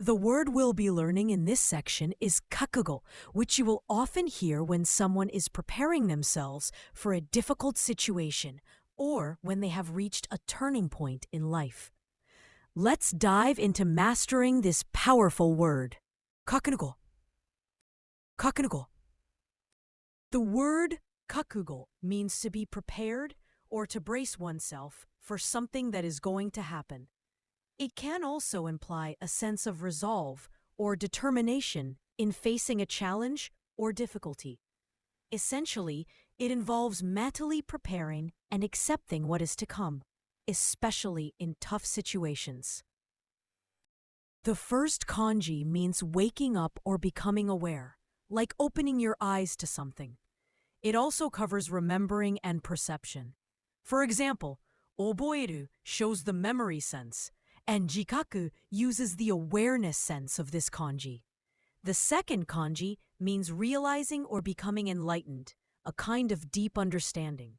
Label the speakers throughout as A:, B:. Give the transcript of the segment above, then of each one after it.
A: The word we'll be learning in this section is kakugo, which you will often hear when someone is preparing themselves for a difficult situation or when they have reached a turning point in life. Let's dive into mastering this powerful word. Kakugo. Kakugo. The word kakugo means to be prepared or to brace oneself for something that is going to happen. It can also imply a sense of resolve or determination in facing a challenge or difficulty. Essentially, it involves mentally preparing and accepting what is to come, especially in tough situations. The first kanji means waking up or becoming aware, like opening your eyes to something. It also covers remembering and perception. For example, oboeru shows the memory sense, and jikaku uses the awareness sense of this kanji. The second kanji means realizing or becoming enlightened, a kind of deep understanding.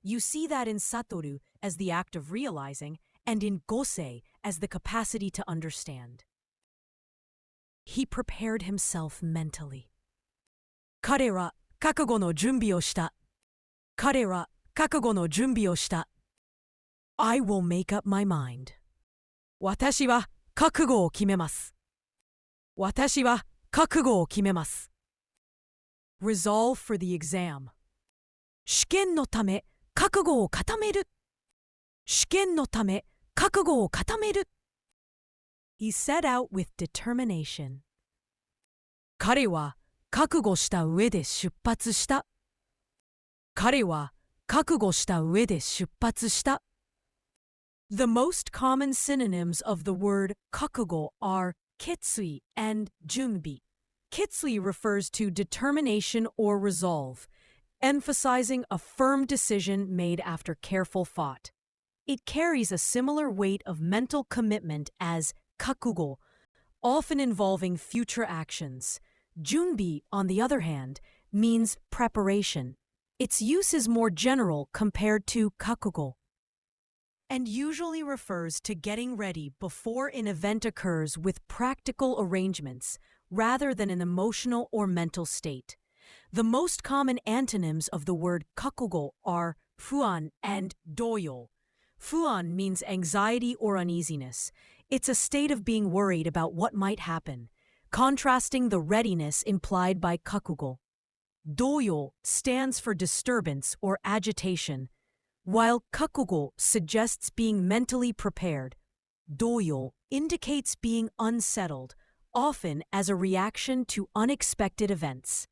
A: You see that in satoru as the act of realizing, and in gosei as the capacity to understand. He prepared himself mentally. 彼は覚悟の準備をした。彼は覚悟の準備をした。I will make up my mind. 私は覚悟を決めます。私は覚悟を決めます。Resolve for the exam. 試験のため覚悟を固める。試験のため覚悟を固める。He set out with determination. 彼は覚悟した上で出発した。彼は覚悟した上で出発した。The most common synonyms of the word kakugo are kitsui and junbi. Kitsui refers to determination or resolve, emphasizing a firm decision made after careful thought. It carries a similar weight of mental commitment as kakugo, often involving future actions. Junbi, on the other hand, means preparation. Its use is more general compared to kakugo, and usually refers to getting ready before an event occurs with practical arrangements, rather than an emotional or mental state. The most common antonyms of the word kakugo are fuan and doyo. Fuan means anxiety or uneasiness. It's a state of being worried about what might happen, contrasting the readiness implied by kakugo. Doyo stands for disturbance or agitation, while kakugo suggests being mentally prepared. Doyo indicates being unsettled, often as a reaction to unexpected events.